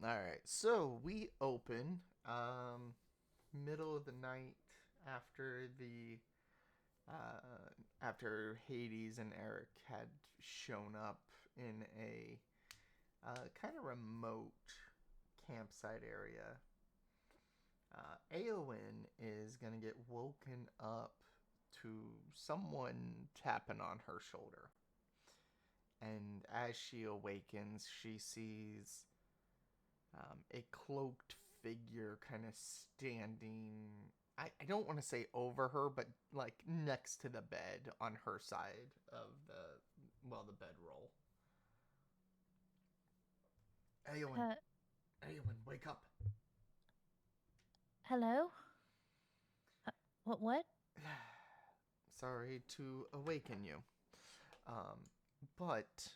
All right. So we open middle of the night after the after Hades and Eric had shown up in a kind of remote campsite area. Eowyn is gonna get woken up to someone tapping on her shoulder, and as she awakens, she sees a cloaked figure kind of standing. I don't want to say over her, but like next to the bed on her side of the bedroll. Eowyn, Uh, Eowyn, wake up. hello? What? Sorry to awaken you. Um, but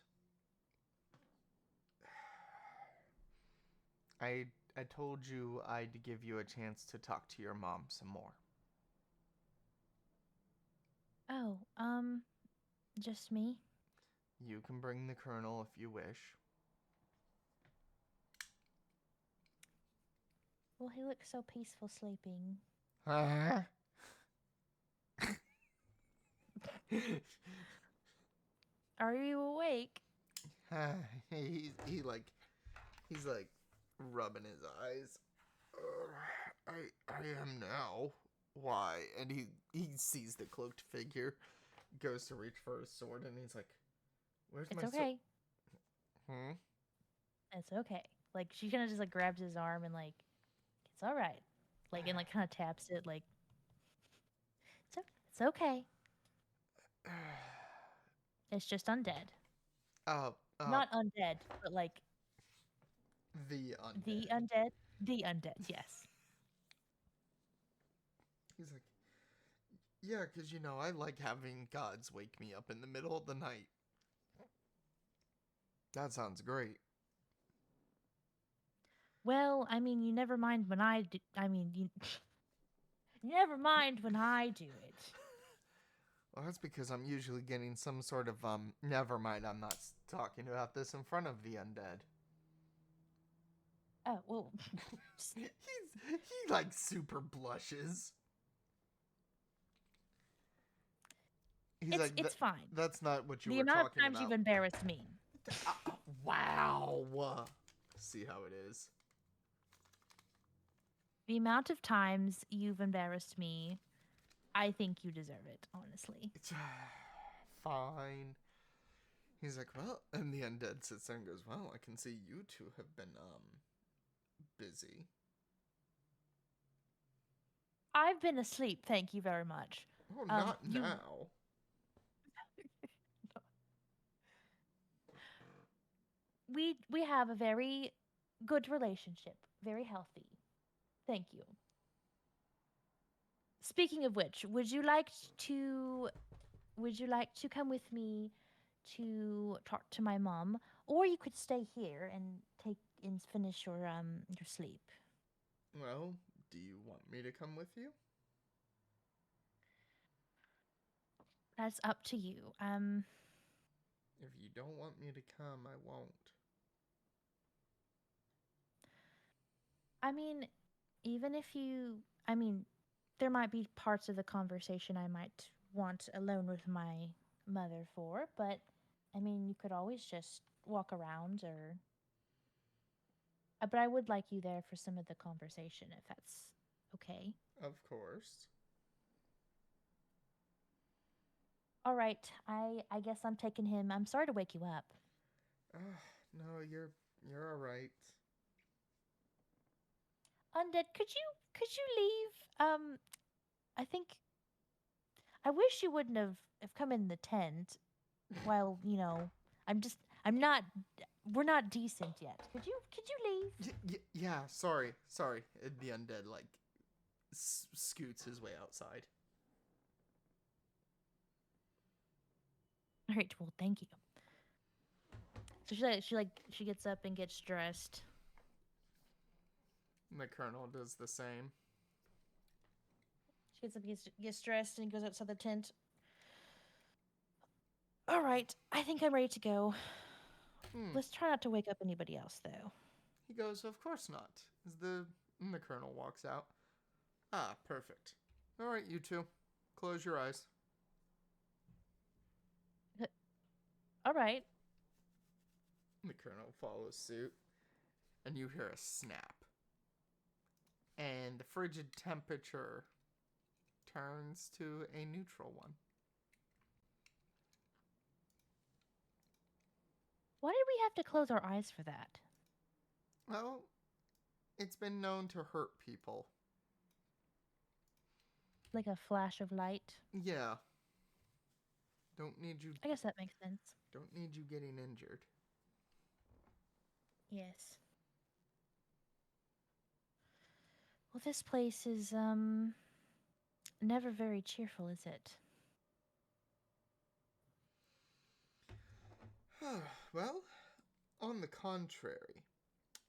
I told you I'd give you a chance to talk to your mom some more. Oh, just me? You can bring the colonel if you wish. Well, he looks so peaceful sleeping. Huh? Are you awake? he he's like rubbing his eyes. I am now. Why? And he sees the cloaked figure, goes to reach for his sword, and he's like, "Where's It's my sword?" okay. Hmm. It's okay. Like, she kind of just, like, grabs his arm and, like, it's all right. Like, and, like, kind of taps it, like, it's okay. It's just undead. uh, uh, Not undead, but, like, the the undead. undead. The undead, yes. He's like, yeah, because I like having gods wake me up in the middle of the night. That sounds great. Well, I mean, you never mind when I do. I mean, you never mind when I do it. Well, that's because I'm usually getting some sort of Never mind, I'm not talking about this in front of the undead. Oh, well, He like super blushes. He's it's like, it's fine. That's not what you The were amount of talking times you've about. embarrassed me. Wow. See how it is. The amount of times you've embarrassed me, I think you deserve it, honestly. It's fine. He's like, well, and the undead sits there and goes, well, I can see you two have been busy. I've been asleep, thank you very much. Oh, not You now. we have a very good relationship, very healthy. Thank you. Speaking of which, would you like to come with me to talk to my mom, or you could stay here and take and finish your sleep. Well, do you want me to come with you? That's up to you. If you don't want me to come, I won't. I mean, even if you, I mean, there might be parts of the conversation I might want alone with my mother for, but I mean, you could always just walk around or. But I would like you there for some of the conversation if that's okay. Of course. All right, I guess I'm taking him. I'm sorry to wake you up. No, you're all right. Undead, could you leave? I think I wish you wouldn't have come in the tent. While I'm just I'm not. We're not decent yet. Could you leave? Yeah, sorry. The undead like scoots his way outside. All right. Well, thank you. So she gets up and gets dressed. The colonel does the same. She gets up, gets dressed, and goes outside the tent. All right. I think I'm ready to go. Hmm. Let's try not to wake up anybody else, though. He goes, "Of course not." And the colonel walks out. "Ah, perfect. All right, you two. Close your eyes." All right. The colonel follows suit, and you hear a snap. And the frigid temperature turns to a neutral one. Why did we have to close our eyes for that? Well, it's been known to hurt people. Like a flash of light? Yeah. Don't need you I guess that makes sense. don't need you getting injured. Yes. Well, this place is, never very cheerful, is it? Well, on the contrary,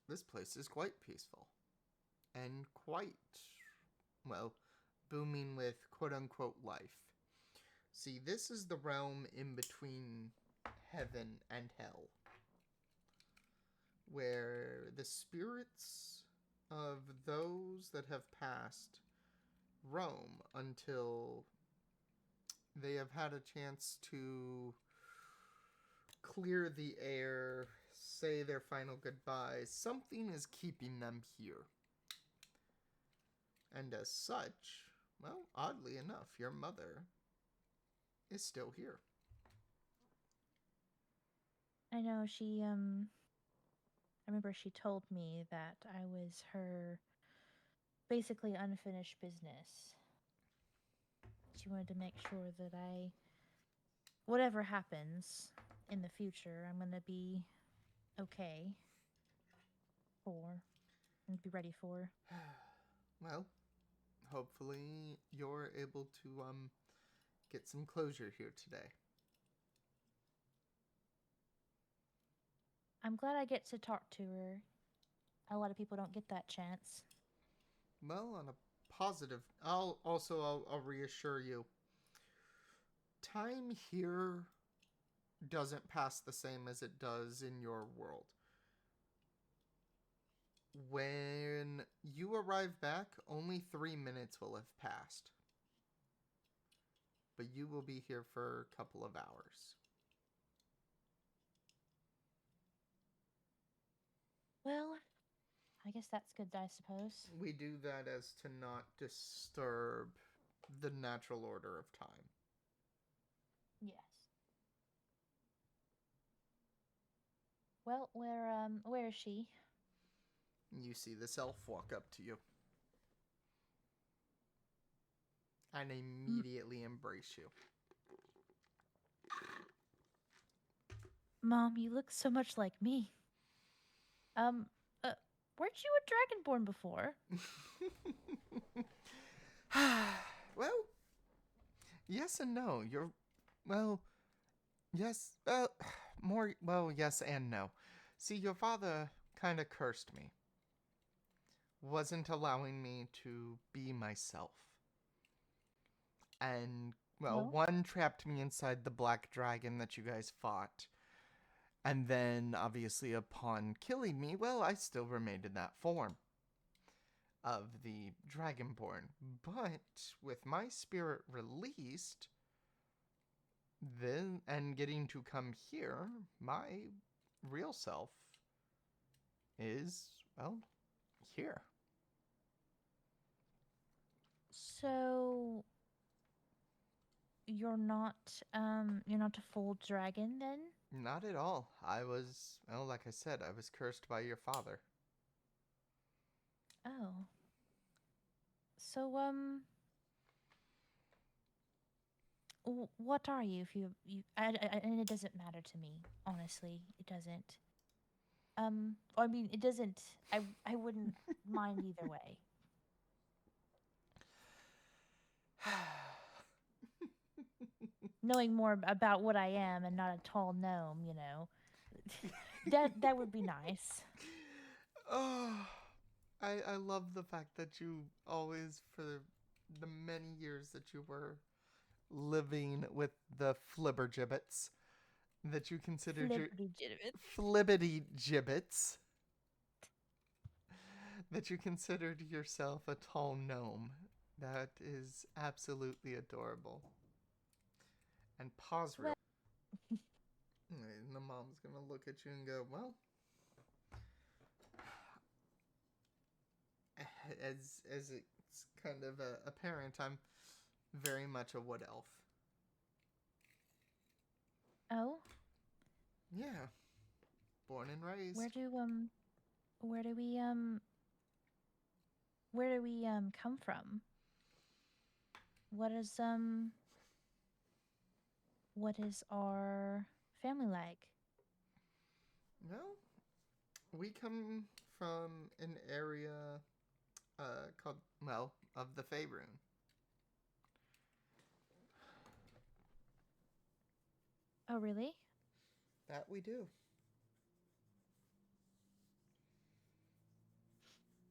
this place is quite peaceful. And quite, well, booming with quote unquote life. See, this is the realm in between heaven and hell, where the spirits of those that have passed roam until they have had a chance to clear the air, say their final goodbyes. Something is keeping them here. And as such, well, oddly enough, your mother is still here. I know I remember she told me that I was her basically unfinished business. She wanted to make sure that whatever happens in the future, I'm going to be okay for and be ready for. Well, hopefully you're able to get some closure here today. I'm glad I get to talk to her. A lot of people don't get that chance. Well, on a positive, I'll reassure you. Time here doesn't pass the same as it does in your world. When you arrive back, only 3 minutes will have passed. But you will be here for a couple of hours. Well, I guess that's good, I suppose. We do that as to not disturb the natural order of time. Yes. Well, where is she? You see this elf walk up to you and immediately embrace you. Mom, you look so much like me. Weren't you a dragonborn before? Well, yes and no. Yes, yes and no. See, your father kind of cursed me. Wasn't allowing me to be myself. And, Well, one trapped me inside the black dragon that you guys fought. And then, obviously, upon killing me, I still remained in that form of the Dragonborn. But with my spirit released, then and getting to come here, my real self is, here. so you're not a full dragon then? Not at all. I was, like I said, I was cursed by your father. Oh. So what are you? If and it doesn't matter to me, honestly. It doesn't. I mean, it doesn't. I wouldn't mind either way. Knowing more about what I am and not a tall gnome, that would be nice. Oh, I love the fact that you always, for the many years that you were living with the flibbergibbets, that you considered your Flippity jibbit. flibbity gibbets. that you considered yourself a tall gnome. That is absolutely adorable. And pause real. Well, And the mom's gonna look at you and go, well, as it's kind of apparent, I'm very much a wood elf. oh, Yeah, born and where raised. do where do we where do we come from? What is what is our family like? Well, we come from an area called, well, of the Faerun. Oh, really? That we do.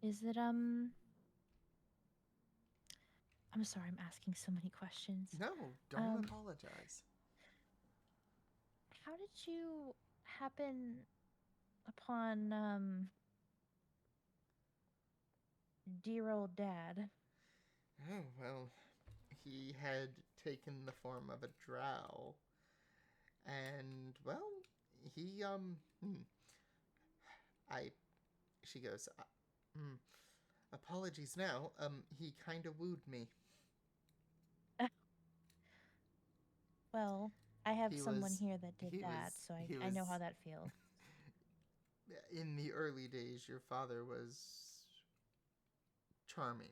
Is it I'm sorry, I'm asking so many questions. No, don't Um, apologize. how did you happen upon dear old dad? Oh, well, he had taken the form of a drow. And, well, he, I, she goes, apologies now, he kind of wooed me. Well, I have He someone was, here that did he was, that, so he I was, know how that feels. in the early days, your father was charming.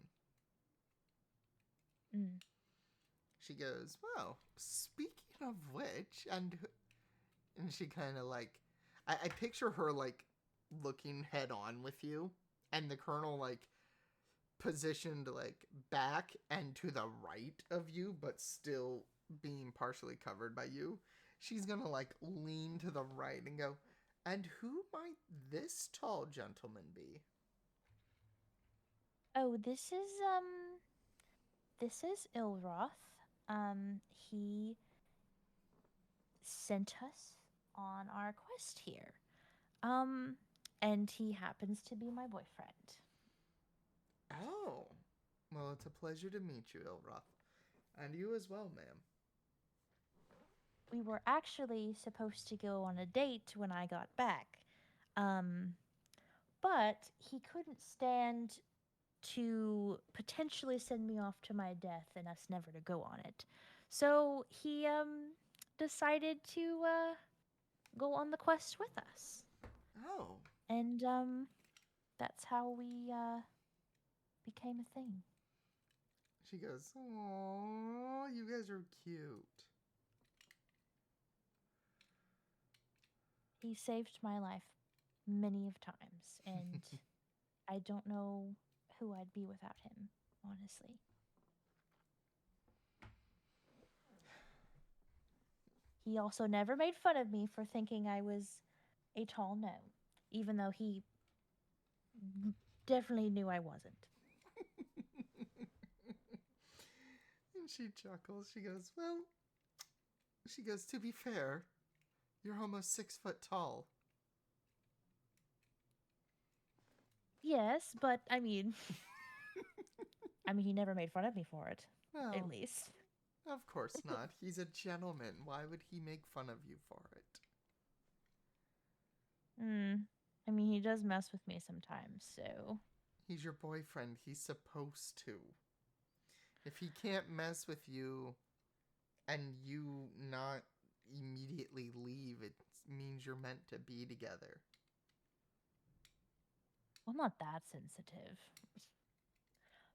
Mm. She goes, well, speaking of which, and she kind of like, I picture her like looking head on with you, and the colonel like positioned like back and to the right of you, but still being partially covered by you. She's gonna like lean to the right and go, and who might this tall gentleman be? Oh, this is Ilroth. He sent us on our quest here. Um, and he happens to be my boyfriend. Oh, well, it's a pleasure to meet you, Ilroth. And you as well, ma'am. We were actually supposed to go on a date when I got back. Um, but he couldn't stand to potentially send me off to my death and us never to go on it. So he decided to go on the quest with us. Oh, And that's how we became a thing. she goes, oh, you guys are cute. He saved my life many of times, and I don't know who I'd be without him, honestly. He also never made fun of me for thinking I was a tall gnome, even though he definitely knew I wasn't. And she chuckles. She goes, well, she goes, to be fair, you're almost 6 foot tall. Yes, but he never made fun of me for it, at Well, least. of course not. He's a gentleman. Why would he make fun of you for it? Hmm. He does mess with me sometimes, so. He's your boyfriend. He's supposed to. If he can't mess with you and you not immediately leave, it means you're meant to be together. I'm not that sensitive.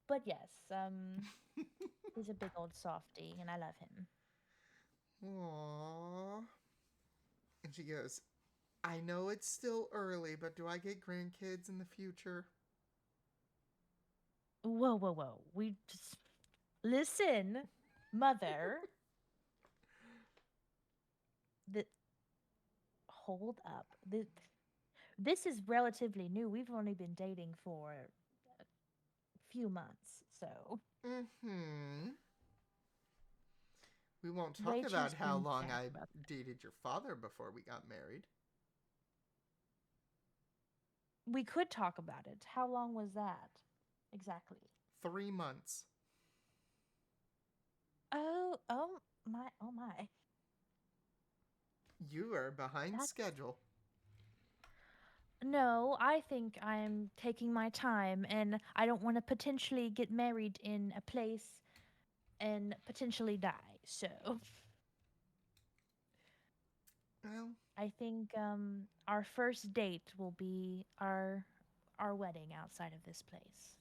But yes, he's a big old softy, and I love him. Aww. And she goes, I know it's still early, but do I get grandkids in the future? Whoa, whoa, whoa. We just. Listen, mother. The, hold up. This is relatively new. We've only been dating for a few months, so. Mm-hmm. We won't talk Way too about how soon to long ask I about dated your father before we got married. We could talk about it. How long was that? Exactly. 3 months. Oh my. You are behind That's schedule. No, I think I'm taking my time and I don't want to potentially get married in a place and potentially die. So, Well, I think our first date will be our wedding outside of this place.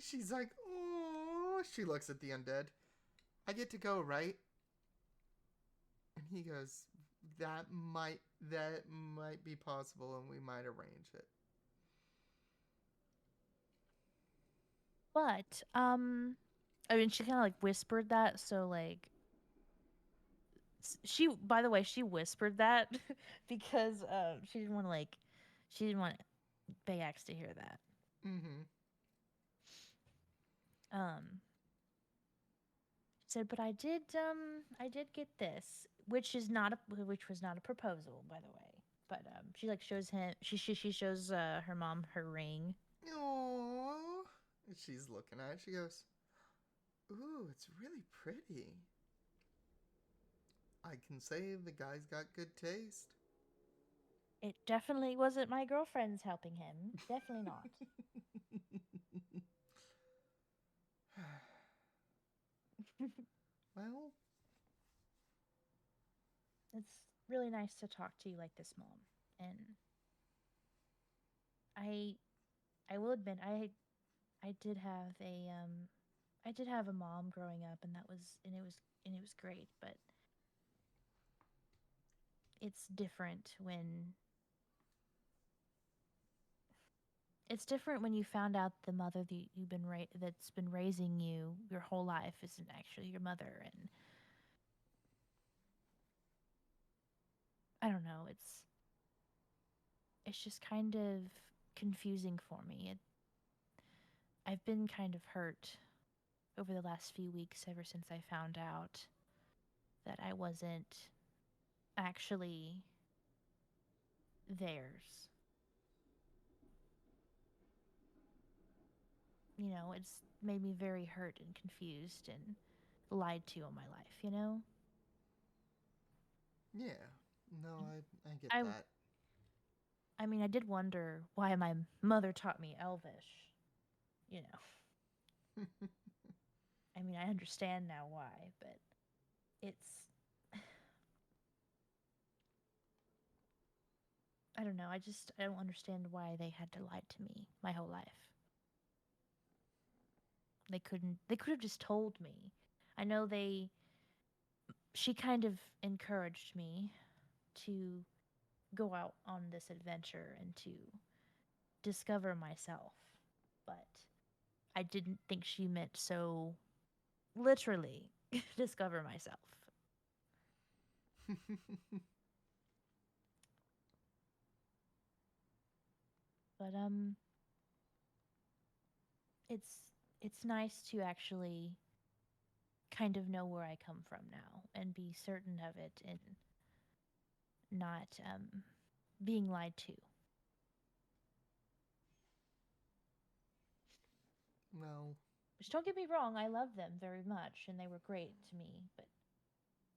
she's like, oh. She looks at the undead. I get to go, right? And he goes, that might that might be possible, and we might arrange it. But I mean she kind of like whispered that, so like she by the way, she whispered that because she didn't want Bayax to hear that. Mm-hmm. Um said, but I did get this, which was not a proposal, by the way. But she like shows him she shows her mom her ring. Aww. She's looking at it. She goes, ooh, it's really pretty. I can say the guy's got good taste. It definitely wasn't my girlfriend's helping him. Definitely not. Well, It's really nice to talk to you like this, mom. And I I will admit I did have a mom growing up, and it was great, but it's different when you found out the mother that that's been raising you your whole life isn't actually your mother, and I don't know, it's just kind of confusing for me. I've been kind of hurt over the last few weeks ever since I found out that I wasn't actually theirs. You know, it's made me very hurt and confused and lied to in my life, you know? yeah. No, I get I that. I mean, I did wonder why my mother taught me Elvish, you know. I mean, I understand now why, but it's I don't know. I don't understand why they had to lie to me my whole life. They could have just told me. I know they she kind of encouraged me to go out on this adventure and to discover myself. But I didn't think she meant so literally discover myself. But it's it's nice to actually kind of know where I come from now and be certain of it and not being lied to. Well, Which don't get me wrong, I love them very much and they were great to me, but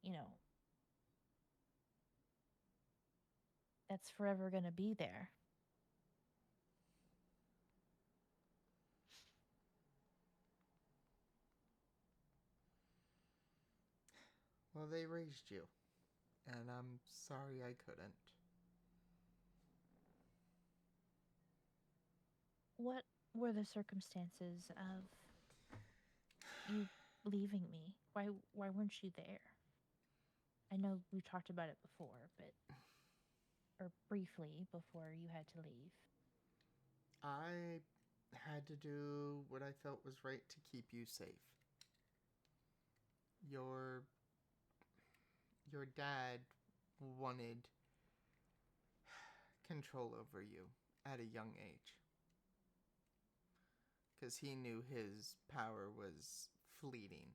you know, that's forever going to be there. well, they raised you, and I'm sorry I couldn't. What were the circumstances of you leaving me? Why weren't you there? I know we talked about it before, but or briefly before you had to leave. I had to do what I felt was right to keep you safe. Your your dad wanted control over you at a young age because he knew his power was fleeting.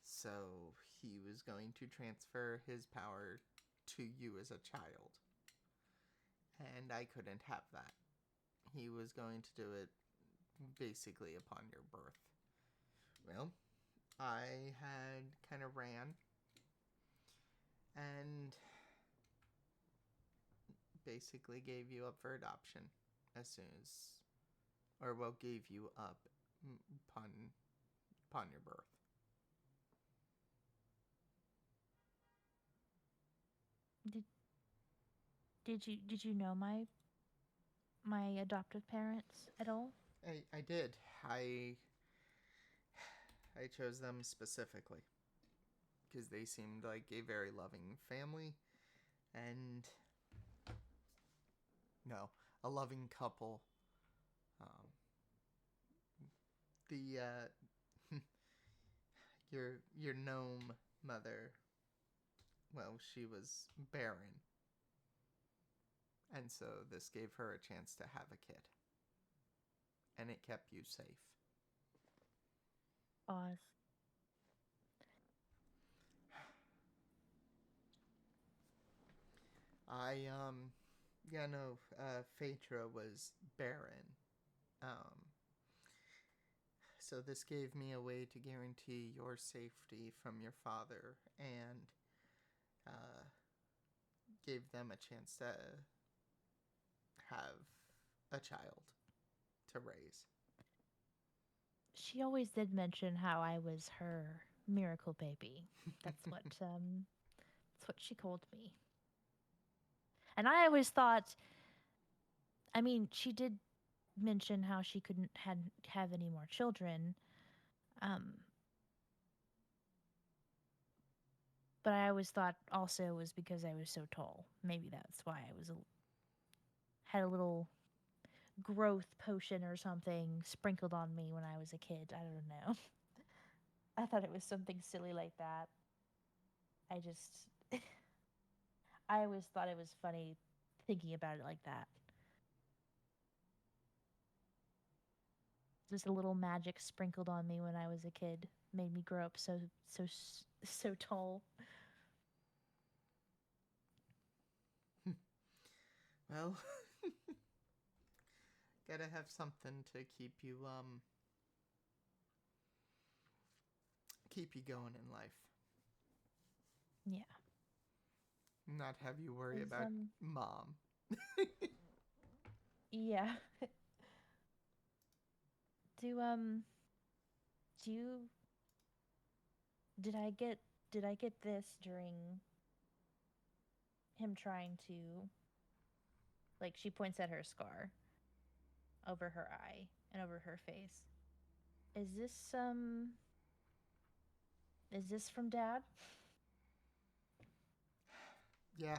So he was going to transfer his power to you as a child. and I couldn't have that. He was going to do it basically upon your birth. Well, I had kind of ran and basically gave you up for adoption as soon as, or well, gave you up upon your birth. Did you know my adoptive parents at all? I did. I I chose them specifically because they seemed like a very loving family and no, a loving couple. Um, the your gnome mother, well, she was barren, and so this gave her a chance to have a kid, and it kept you safe. Oz. I yeah, no, Phaedra was barren. Um, so this gave me a way to guarantee your safety from your father and uh, gave them a chance to have a child to raise. She always did mention how I was her miracle baby. That's what she called me. And I always thought, I mean, she did mention how she couldn't have any more children. Um, but I always thought also it was because I was so tall. Maybe that's why had a little growth potion or something sprinkled on me when I was a kid. I don't know. I thought it was something silly like that. I just I always thought it was funny thinking about it like that. Just a little magic sprinkled on me when I was a kid made me grow up so tall. Well, gotta have something to keep you going in life. Yeah. Not have you worry Is about mom. yeah. do do you did I get this during him trying to, like, she points at her scar over her eye and over her face. Is this from dad? Yeah.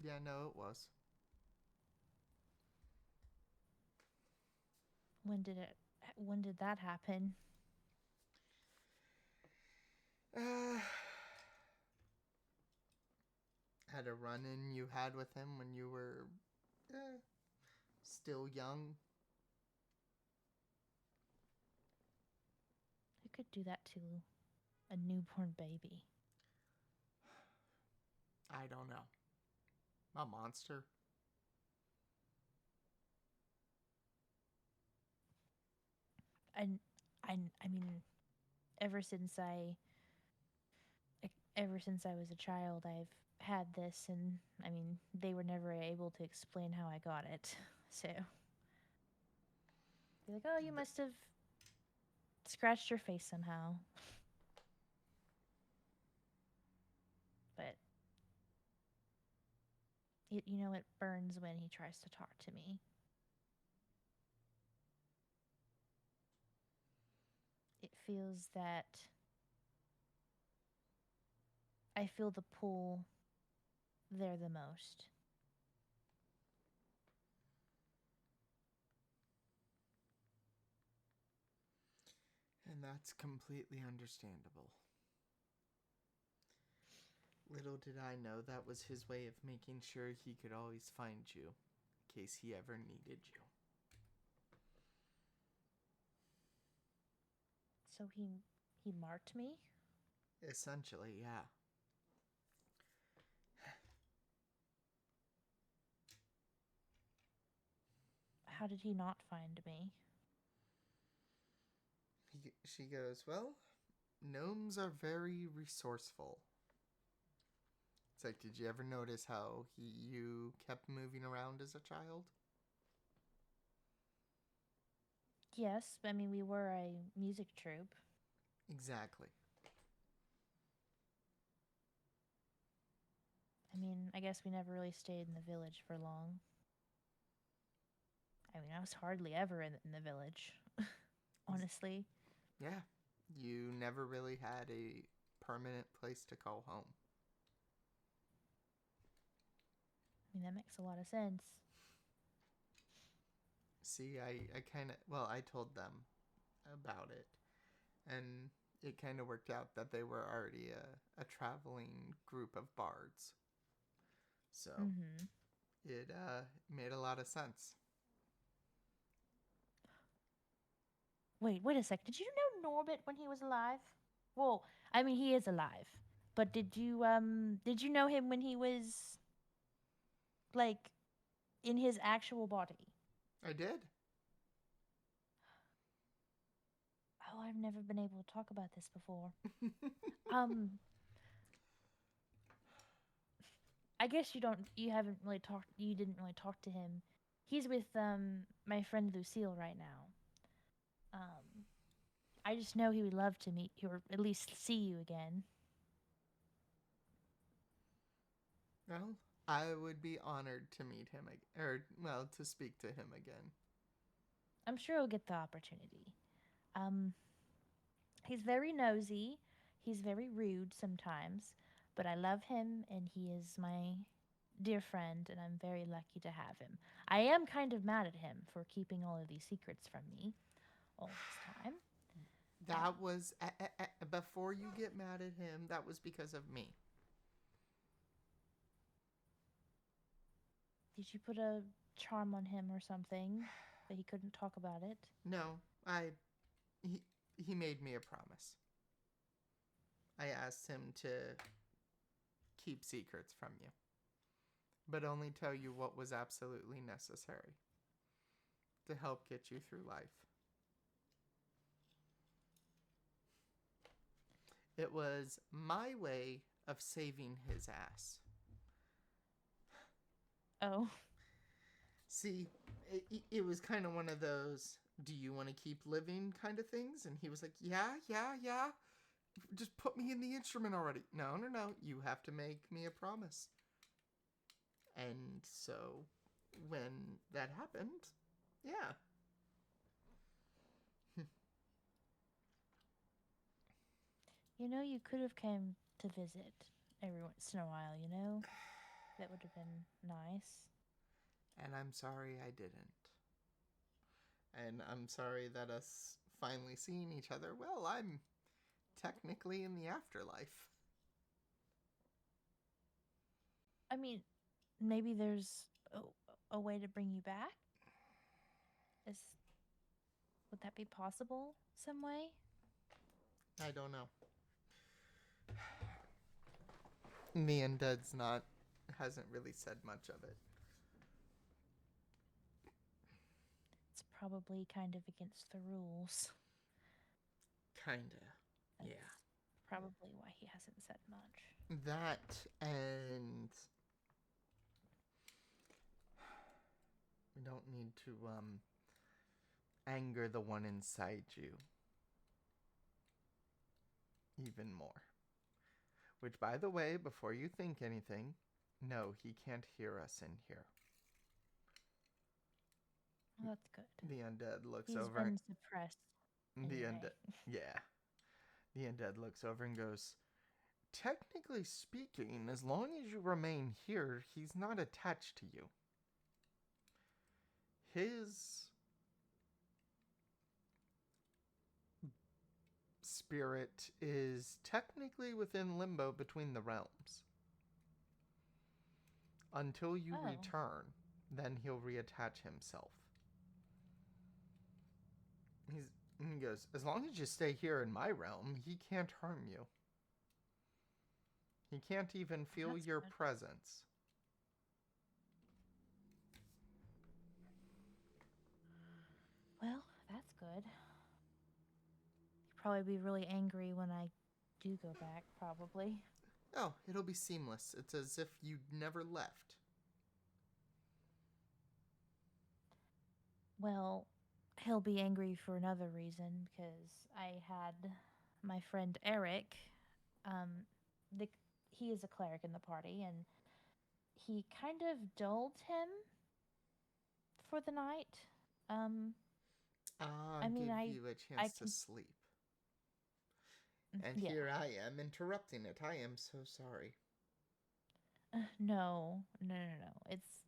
Yeah, no, it was. When did that happen? Uh, had a run in you had with him when you were still young. Who could do that to a newborn baby? I don't know. A monster. And I mean, ever since I ever since I was a child, I've had this, and I mean, they were never able to explain how I got it. So, be like, "Oh, you must have scratched your face somehow." But it burns when he tries to talk to me. It feels that I feel the pull there the most. And that's completely understandable. Little did I know that was his way of making sure he could always find you in case he ever needed you. So he marked me? Essentially, yeah. how did he not find me? She goes, well, gnomes are very resourceful. It's like, did you ever notice how you kept moving around as a child? Yes, I mean, we were a music troupe. Exactly. I mean, I guess we never really stayed in the village for long. I mean, I was hardly ever in the village, honestly. Yeah. You never really had a permanent place to call home. I mean, that makes a lot of sense. See, I kind of, well, I told them about it. And it kind of worked out that they were already a traveling group of bards. So Mm-hmm. it made a lot of sense. Wait a sec. Did you know Norbit when he was alive? Well, I mean, he is alive. But did you know him when he was like in his actual body? I did. Oh, I've never been able to talk about this before. Um, I guess you didn't really talk to him. He's with my friend Lucille right now. Um, I just know he would love to meet you or at least see you again. Well, I would be honored to meet him or well, to speak to him again. I'm sure he'll get the opportunity. Um, he's very nosy. He's very rude sometimes, but I love him and he is my dear friend and I'm very lucky to have him. I am kind of mad at him for keeping all of these secrets from me all this time. That was before you get mad at him. That was because of me. Did you put a charm on him or something that he couldn't talk about it? No, I he he made me a promise. I asked him to keep secrets from you, but only tell you what was absolutely necessary to help get you through life. It was my way of saving his ass. Oh, See, it was kind of one of those, do you want to keep living kind of things? And he was like, yeah, yeah, yeah. Just put me in the instrument already. No, no, no. You have to make me a promise. And so when that happened, yeah. you know, you could have came to visit every once in a while, you know? That would have been nice. And I'm sorry I didn't. And I'm sorry that us finally seeing each other, well, I'm technically in the afterlife. I mean, maybe there's a way to bring you back? Is would that be possible some way? I don't know. The undead's not, hasn't really said much of it. It's probably kind of against the rules. Kinda. That's Yeah. probably why he hasn't said much. That and we don't need to anger the one inside you even more. Which, by the way, before you think anything, no, he can't hear us in here. Well, that's good. The undead looks He's over. been suppressed The anyway. undead, yeah. The undead looks over and goes, technically speaking, as long as you remain here, he's not attached to you. His spirit is technically within limbo between the realms. Until you Oh, return, then he'll reattach himself. He goes, as long as you stay here in my realm, he can't harm you. He can't even feel that's your good. presence. probably be really angry when I do go back, probably. Oh, it'll be seamless. It's as if you never left. Well, he'll be angry for another reason because I had my friend Eric. Um, the he is a cleric in the party, and he kind of dulled him for the night. Um, I'll I mean, give I you a I chance to can sleep. And yeah. here I am interrupting it. I am so sorry. No, no, no, no. It's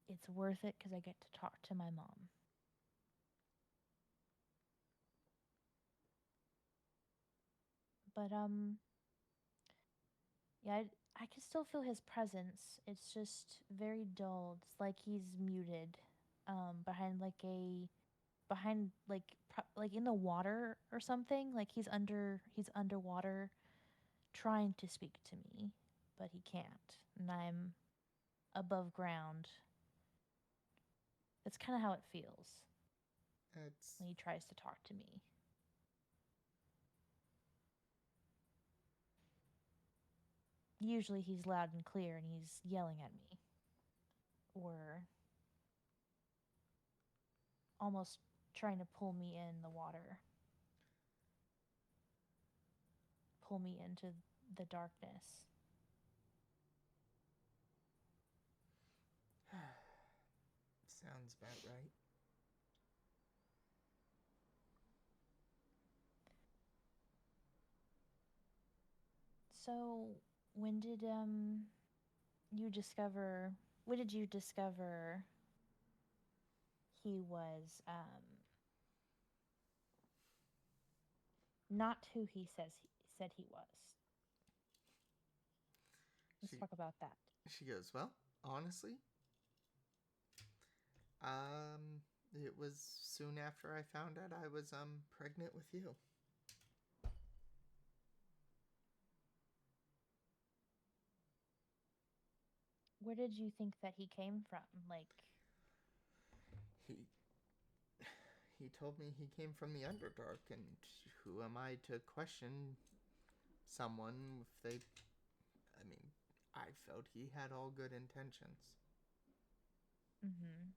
it's worth it because I get to talk to my mom. But yeah, I can still feel his presence. It's just very dulled. It's like he's muted, behind behind like in the water or something. Like he's underwater, trying to speak to me, but he can't, and I'm above ground. That's kind of how it feels It's when he tries to talk to me. Usually he's loud and clear and he's yelling at me or almost trying to pull me in the water, pull me into the darkness. sounds about right. So, when did you discover when did you discover he was not who he said he was? Let's She talk about that. she goes, "Well, honestly, um it was soon after I found out I was pregnant with you." Where did you think that he came from? Like, He he told me he came from the Underdark, and who am I to question someone if they I mean, I felt he had all good intentions. mhm.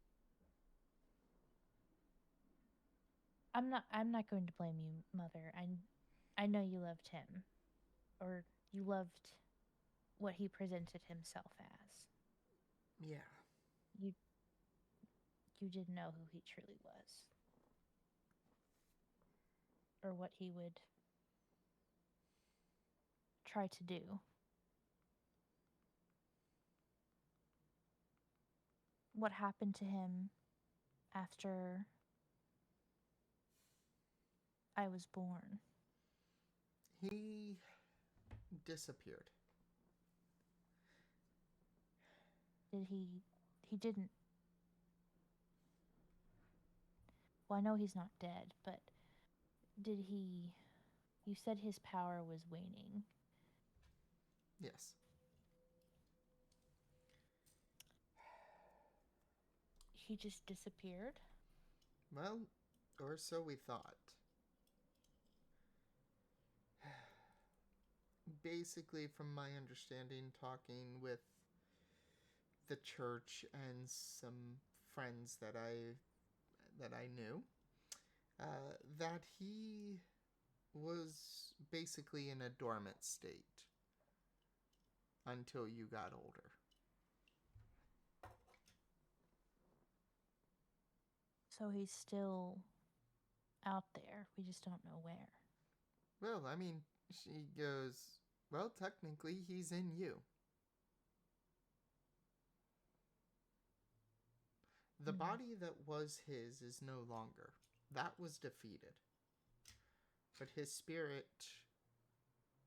I'm not going to blame you, mother. I know you loved him, or you loved what he presented himself as. Yeah. You you didn't know who he truly was, or what he would try to do. What happened to him after I was born? He disappeared. Did he didn't well, I know he's not dead, but did he you said his power was waning. Yes. He just disappeared? Well, or so we thought. Basically, from my understanding, talking with the church and some friends that I knew, that he was basically in a dormant state until you got older. So he's still out there. We just don't know where. Well, I mean, she goes, well, technically, he's in you. The Mm. body that was his is no longer. That was defeated. But his spirit,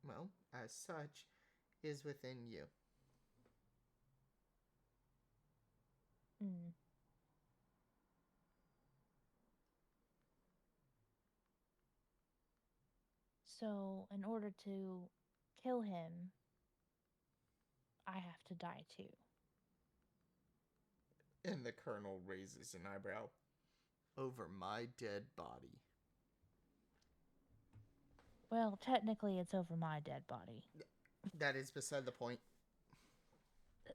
well, as such, is within you. Mm. So, in order to kill him, I have to die too. And the colonel raises an eyebrow. over my dead body. Well, technically, it's over my dead body. That is beside the point.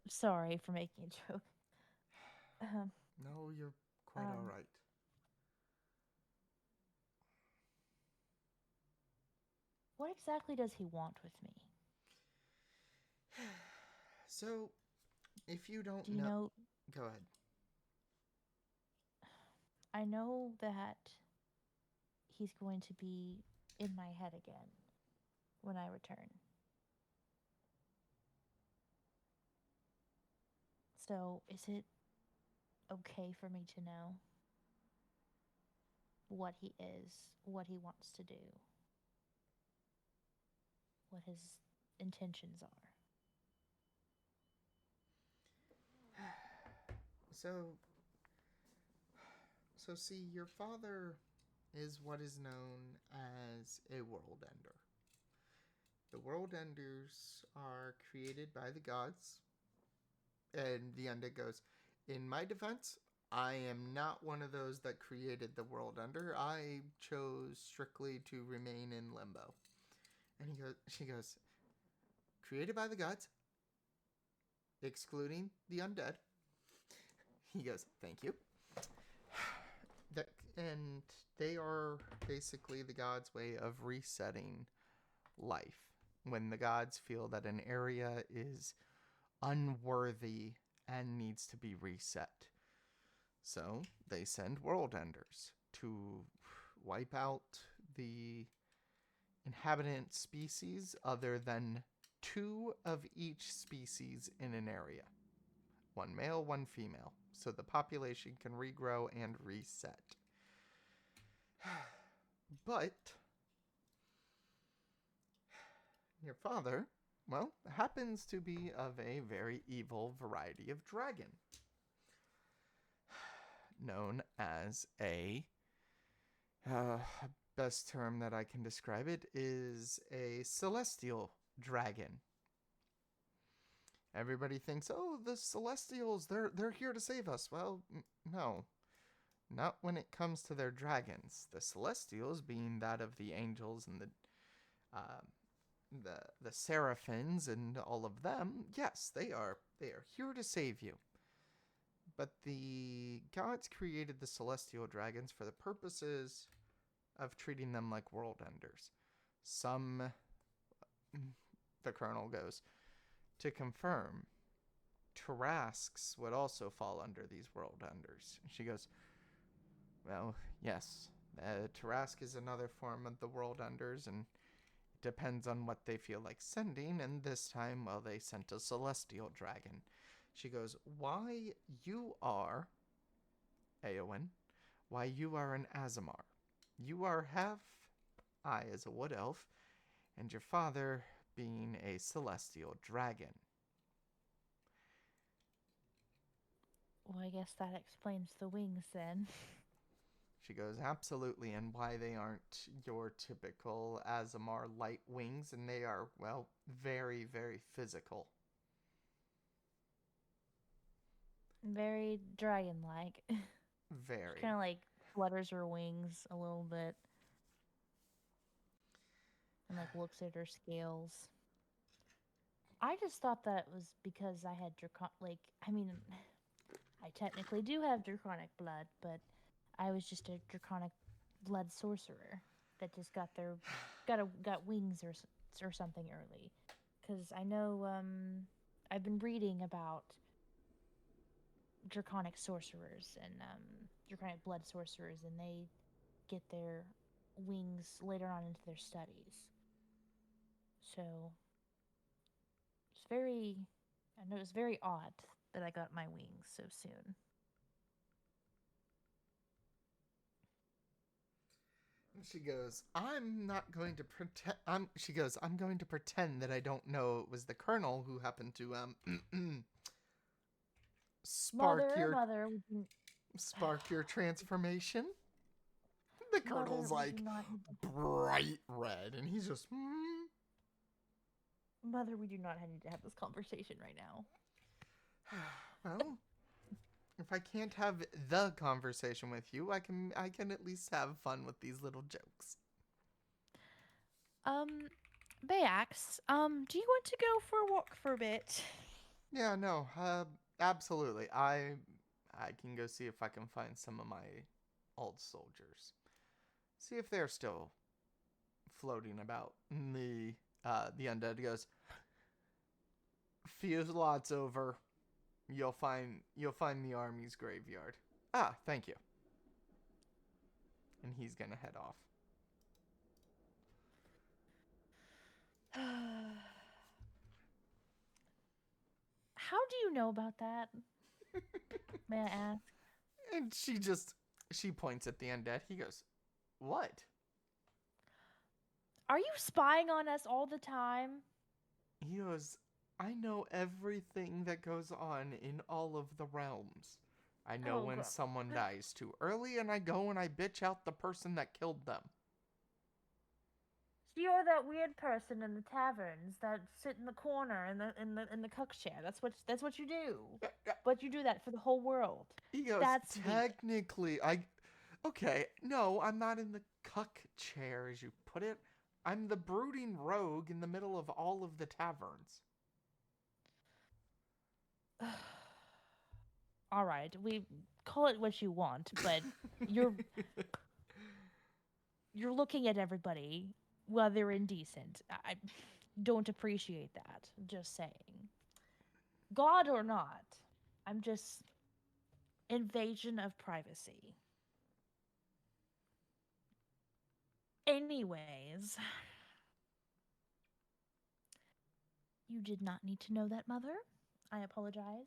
Sorry for making a joke. Um, No, you're quite all um, right. what exactly does he want with me? So, if you don't Do you know, know? go ahead. I know that he's going to be in my head again when I return. So, is it okay for me to know what he is, what he wants to do, what his intentions are? So, see, your father is what is known as a world ender. The world enders are created by the gods, and the undead goes, in my defense, I am not one of those that created the world ender. I chose strictly to remain in limbo. And she goes, created by the gods, excluding the undead. He goes, thank you. That, and they are basically the gods' way of resetting life. When the gods feel that an area is unworthy and needs to be reset. So they send world enders to wipe out the inhabitant species other than 2 of each species in an area. 1 male, 1 female. So the population can regrow and reset. But your father, well, happens to be of a very evil variety of dragon. Known as a best term that I can describe it is a celestial dragon. Everybody thinks, oh, the Celestials, they're here to save us. Well, no. Not when it comes to their dragons. The Celestials, being that of the angels and the Seraphins and all of them, yes, they are here to save you. But the gods created the Celestial dragons for the purposes of treating them like world enders. Some, the colonel goes, to confirm, Tarasques would also fall under these world enders. She goes, well, yes, Tarrasque is another form of the world enders, and it depends on what they feel like sending, and this time, well, they sent a celestial dragon. She goes, why you are, Eowyn, why you are an Aasimar. You are half I as a wood elf, and your father being a celestial dragon. Well, I guess that explains the wings then. She goes, absolutely, and why they aren't your typical Aasimar light wings, and they are, well, very, very physical. Very dragon-like. Very. Kind of like flutters her wings a little bit. And like looks at her scales. I just thought that was because I had I technically do have draconic blood, but I was just a draconic blood sorcerer that just got wings or something early. Because I know I've been reading about draconic sorcerers and draconic blood sorcerers, and they get their wings later on into their studies. So it's very, I know it's very odd that I got my wings so soon. She goes, I'm not going to pretend. She goes, I'm going to pretend that I don't know it was the colonel who happened to spark your transformation. The colonel's like bright red, and he's just. Mother, we do not need to have this conversation right now. Well, if I can't have the conversation with you, I can at least have fun with these little jokes. Bayax, do you want to go for a walk for a bit? Yeah, no, absolutely. I can go see if I can find some of my old soldiers. See if they're still floating about. And the undead goes, "Few lots over. You'll find the army's graveyard." Ah, thank you. And he's gonna head off. How do you know about that? May I ask? And she points at the undead. He goes, "What?" Are you spying on us all the time? He goes, "I know everything that goes on in all of the realms. I know Oh, when someone dies too early, and I go and I bitch out the person that killed them." You're that weird person in the taverns that sit in the corner in the cook chair. That's what you do. But you do that for the whole world. He goes, That's weird. "Technically, okay, no, I'm not in the cuck chair, as you put it. I'm the brooding rogue in the middle of all of the taverns." All right, we call it what you want, but you're you're looking at everybody while they're indecent. I don't appreciate that. Just saying. God or not, I'm just invasion of privacy. Anyways, you did not need to know that, Mother. I apologize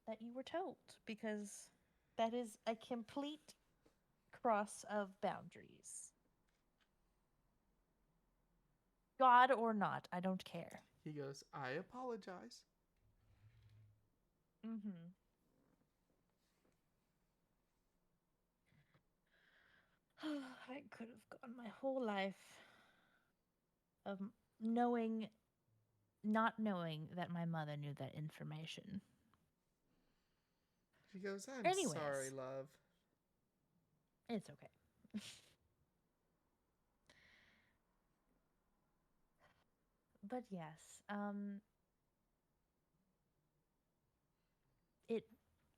that you were told because that is a complete cross of boundaries. God or not, I don't care. He goes, "I apologize." Mm-hmm. I could have gone my whole life of knowing, not knowing that my mother knew that information. She goes, "I'm sorry, Anyways, love." it's okay. But yes, it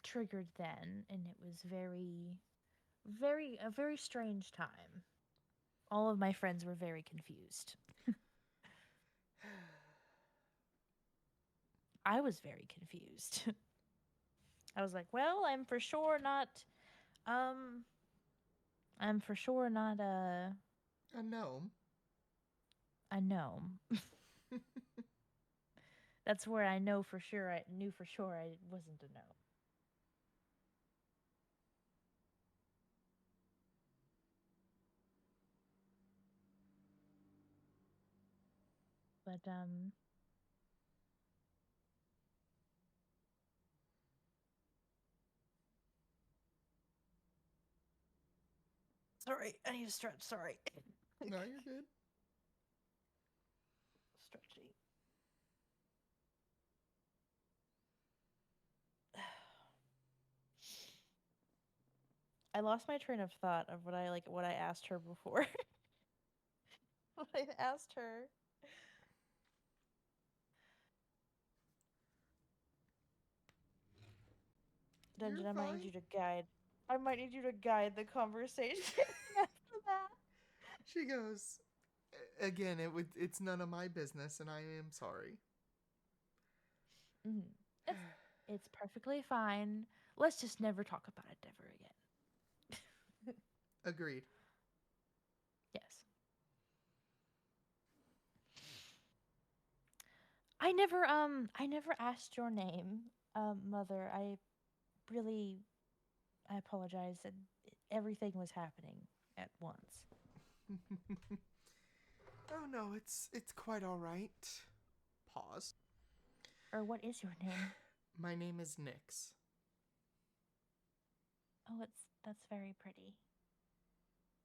triggered then, and it was a very strange time. All of my friends were very confused. I was very confused. I was like, well, um, I'm for sure not A gnome. a gnome. That's where I know for sure. I knew for sure I wasn't a gnome. But sorry, I need to stretch. Sorry, No, you're good. stretchy. I lost my train of thought of what I asked her before. What I asked her. You're Dungeon, I might need fine. you to guide. I might need you to guide the conversation after that. She goes, "Again, it's none of my business, and I am sorry." Mm. It's it's perfectly fine. Let's just never talk about it ever again. Agreed. Yes. I never asked your name, mother. Really I apologize that everything was happening at once. Oh no, it's quite all right. Pause. Or what is your name? My name is Nyx. Oh, that's very pretty.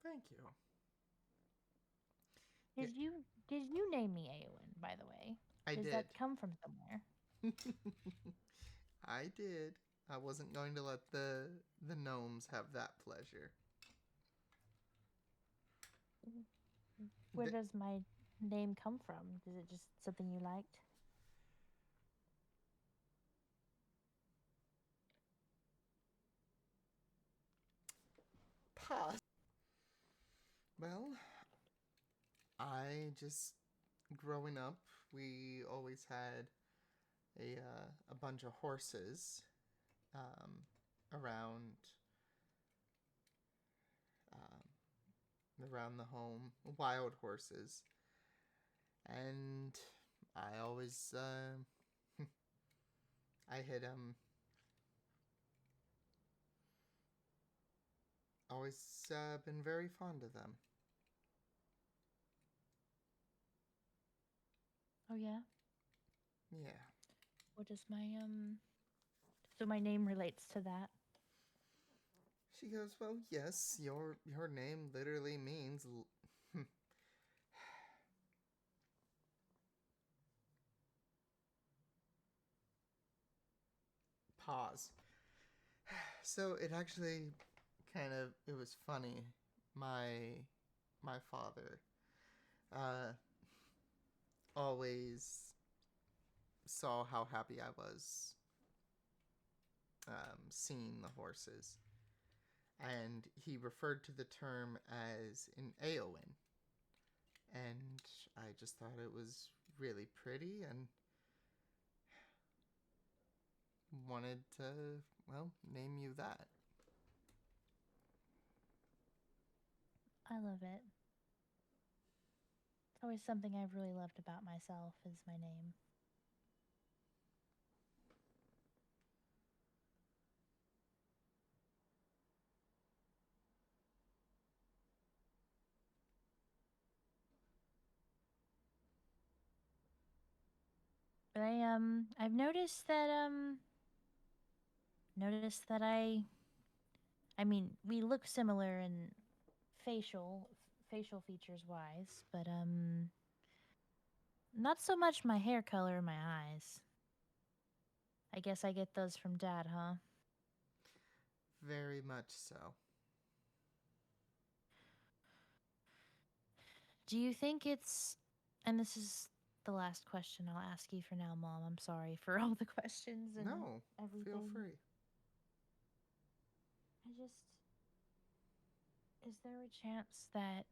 Thank you. Yeah, Did you name me Eowyn, by the way? I Does did. that come from somewhere? I did. I wasn't going to let the gnomes have that pleasure. Where The, does my name come from? Is it just something you liked? pause. Well, I just growing up, we always had a bunch of horses around around the home, wild horses, and I always I had always been very fond of them. Oh yeah. Yeah. What does my So my name relates to that. She goes, well, yes, your name literally means. Pause. So it actually it was funny. My father uh, always saw how happy I was seeing the horses, and he referred to the term as an Eowyn, and I just thought it was really pretty and wanted to, well, name you that. I love it. It's always something I've really loved about myself is my name. But I've noticed that I mean, we look similar in facial features wise, but not so much my hair color or my eyes. I guess I get those from dad, huh? Very much so. Do you think it's and this is the last question I'll ask you for now, Mom. I'm sorry for all the questions and No, feel everything. free. I just is there a chance that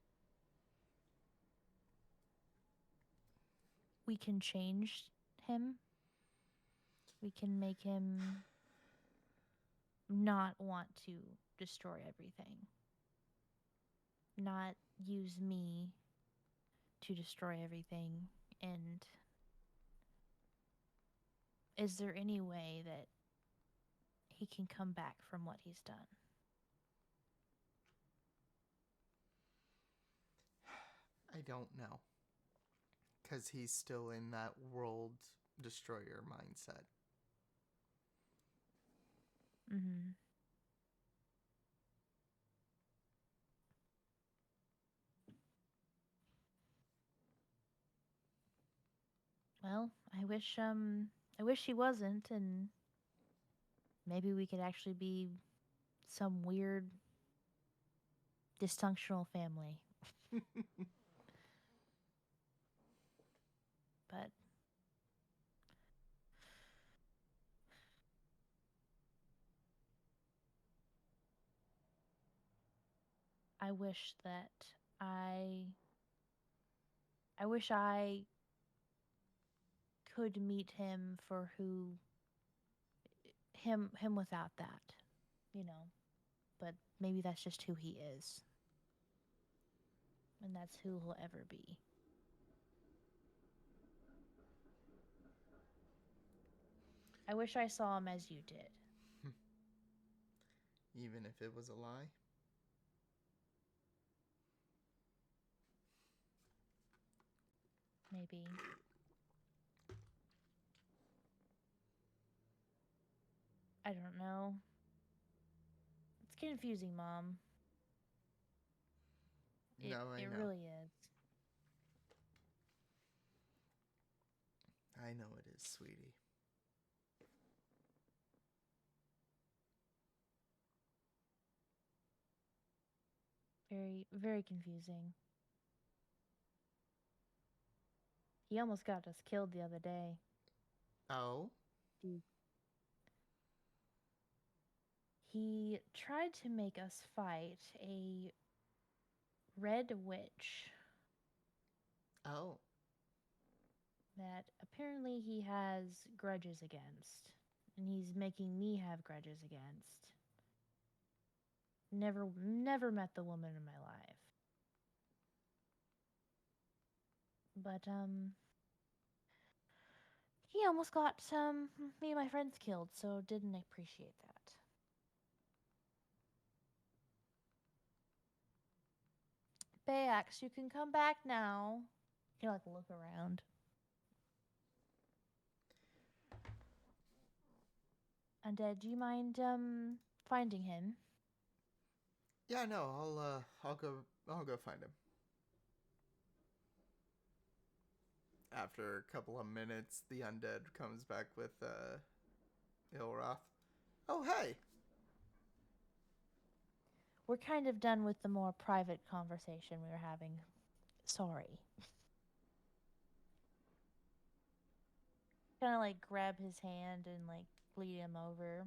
we can change him? We can make him not want to destroy everything. Not use me to destroy everything. And is there any way that he can come back from what he's done? I don't know. Because he's still in that world destroyer mindset. Mm-hmm. Well, I wish he wasn't, and maybe we could actually be some weird dysfunctional family. But I wish that I I wish I could meet him for who him without that, you know. But maybe that's just who he is, and that's who he'll ever be. I wish I saw him as you did. Even if it was a lie. Maybe. I don't know. It's confusing, Mom. It No, I it know. really is. I know it is, sweetie. Very, very confusing. He almost got us killed the other day. Oh? He, he tried to make us fight a red witch Oh. that apparently he has grudges against. And he's making me have grudges against. Never met the woman in my life. But he almost got me and my friends killed, so didn't appreciate that. Bayax, you can come back now. He like look around. Undead, do you mind finding him? Yeah, no, I'll go find him. After a couple of minutes, the undead comes back with Ilroth. Oh, hey. We're kind of done with the more private conversation we were having. Sorry. Kind of like grab his hand and like lead him over.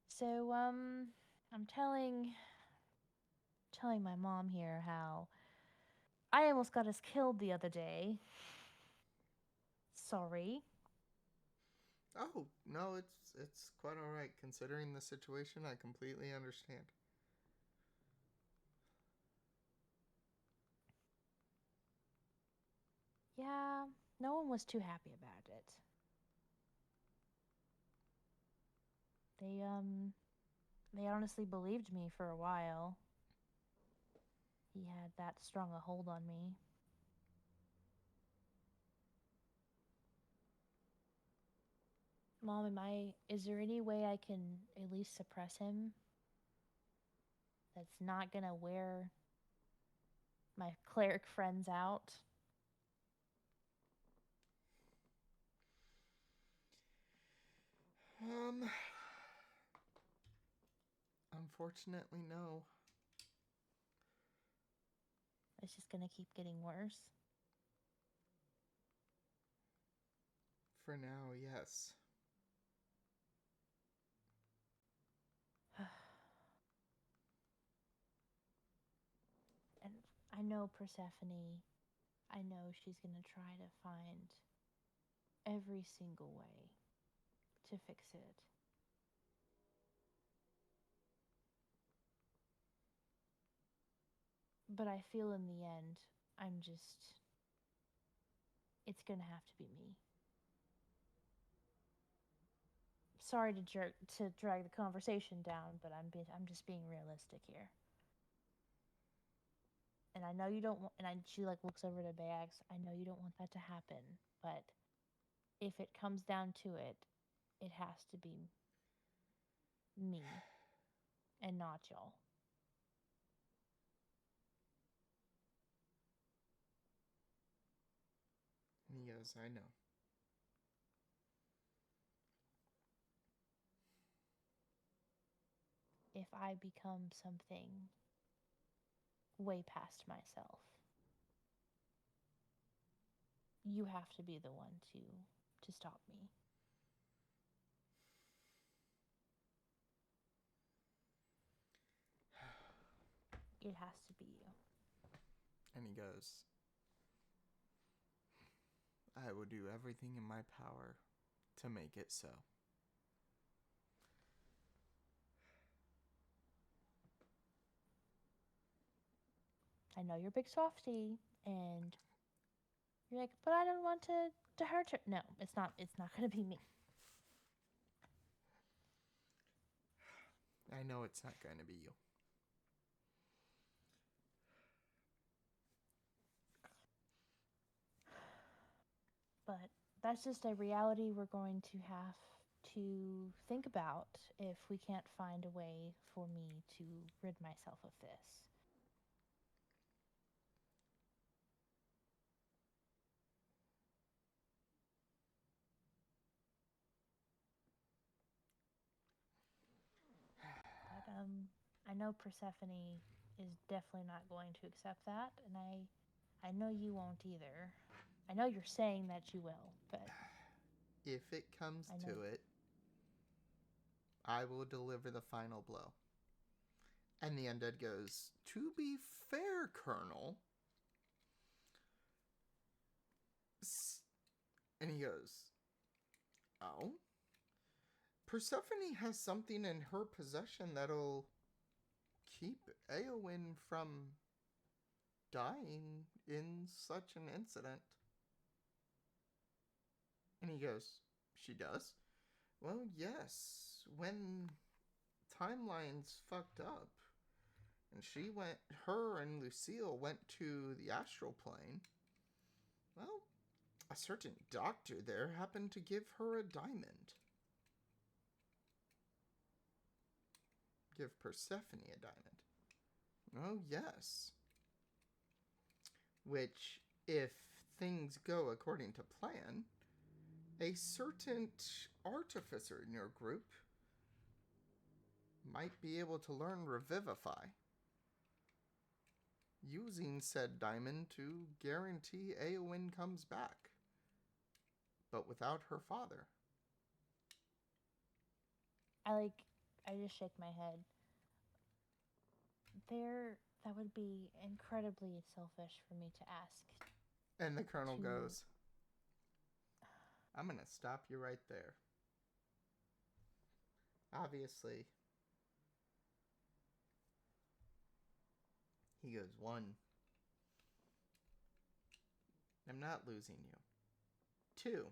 So I'm telling my mom here how I almost got us killed the other day. Sorry. Oh, no, it's quite all right considering the situation. I completely understand. Yeah, no one was too happy about it. They honestly believed me for a while. He had that strong a hold on me. Mom, is there any way I can at least suppress him? That's not gonna wear my cleric friends out? Um, unfortunately, no. It's just gonna keep getting worse. For now, yes. And I know Persephone, I know she's gonna try to find every single way to fix it. But I feel in the end, it's gonna have to be me. Sorry to drag the conversation down, but I'm just being realistic here. And I know you don't want, and she like looks over to Bags. I know you don't want that to happen, but if it comes down to it, it has to be me and not y'all. He goes, I know. If I become something way past myself, you have to be the one to stop me. It has to be you. And he goes, I will do everything in my power to make it so. I know you're a big softy, and you're like, but I don't want to hurt her. No, it's not. It's not gonna be me. I know it's not going to be you. But that's just a reality we're going to have to think about if we can't find a way for me to rid myself of this. But I know Persephone is definitely not going to accept that, and I know you won't either. I know you're saying that you will, but If it comes I know. to it, I will deliver the final blow. And the undead goes, to be fair, Colonel. And he goes, oh? Persephone has something in her possession that'll keep Eowyn from dying in such an incident. And he goes, she does? Well, yes. When timelines fucked up, and her and Lucille went to the astral plane, well, a certain doctor there happened to give her a diamond. Give Persephone a diamond. Oh, yes. Which, if things go according to plan, a certain artificer in your group might be able to learn Revivify, using said diamond to guarantee Eowyn comes back, but without her father. I just shake my head. That would be incredibly selfish for me to ask. And the colonel goes, I'm going to stop you right there. Obviously, he goes, 1, I'm not losing you. 2,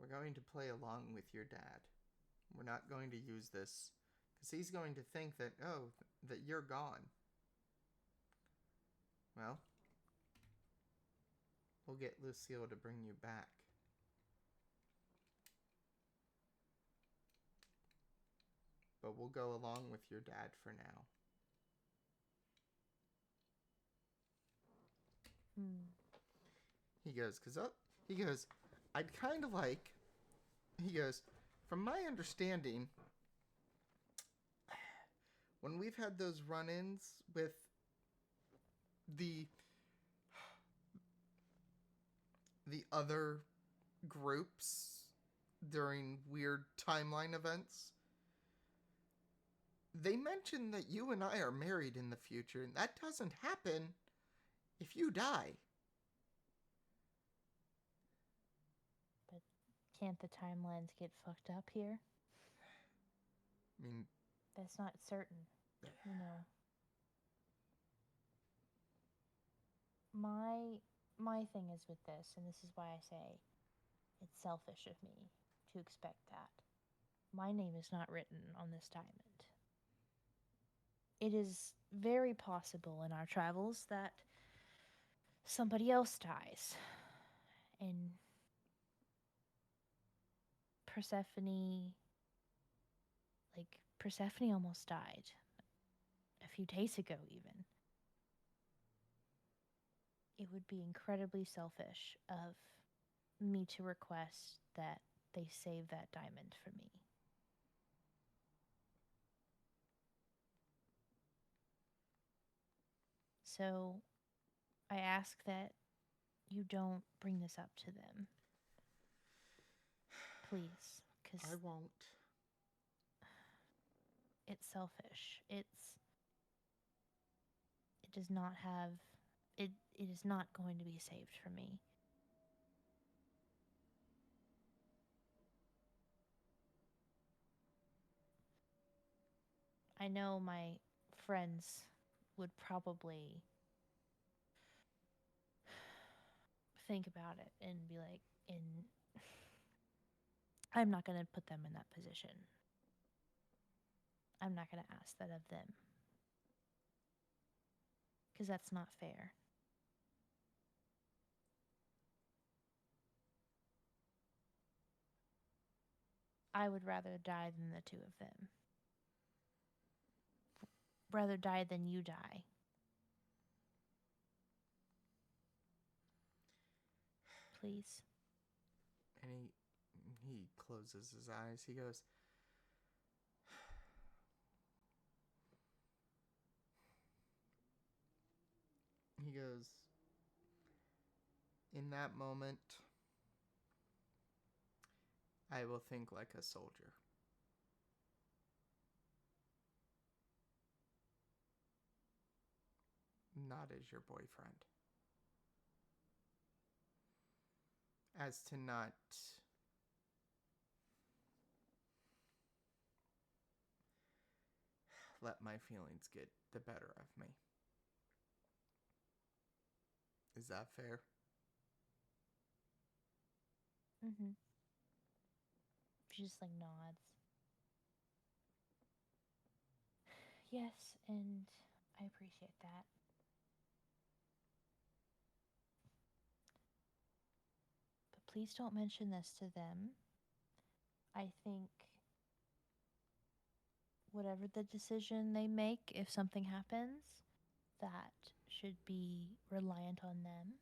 we're going to play along with your dad. We're not going to use this because he's going to think that, that you're gone. Well, we'll get Lucille to bring you back. But we'll go along with your dad for now. He goes, I'd kind of like, he goes, from my understanding, when we've had those run-ins with the other groups during weird timeline events, they mention that you and I are married in the future, and that doesn't happen if you die. But can't the timelines get fucked up here? I mean, that's not certain, you know. My thing is with this, and this is why I say it's selfish of me to expect that. My name is not written on this diamond. It is very possible in our travels that somebody else dies. And Persephone almost died a few days ago, even. It would be incredibly selfish of me to request that they save that diamond for me. So I ask that you don't bring this up to them. Please, because I won't. It's selfish. It does not have it is not going to be saved for me. I know my friends would probably think about it and be like, I'm not going to put them in that position. I'm not going to ask that of them. Because that's not fair. I would rather die than the two of them. Rather die than you die. Please. And he closes his eyes. He goes, He goes, in that moment, I will think like a soldier. Not as your boyfriend. As to not let my feelings get the better of me. Is that fair? Mm-hmm. She just like nods. Yes, and I appreciate that. But please don't mention this to them. I think whatever the decision they make, if something happens, that should be reliant on them,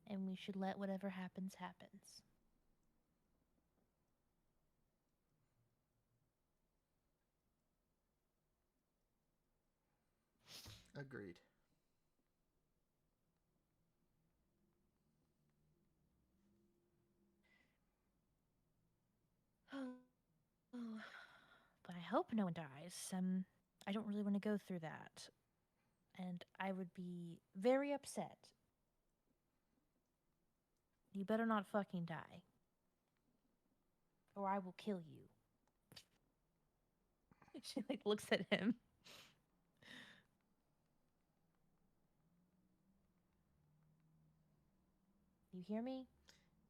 and we should let whatever happens happens. Agreed. Oh, but I hope no one dies. I don't really want to go through that, and I would be very upset. You better not fucking die, or I will kill you. She like looks at him. You hear me?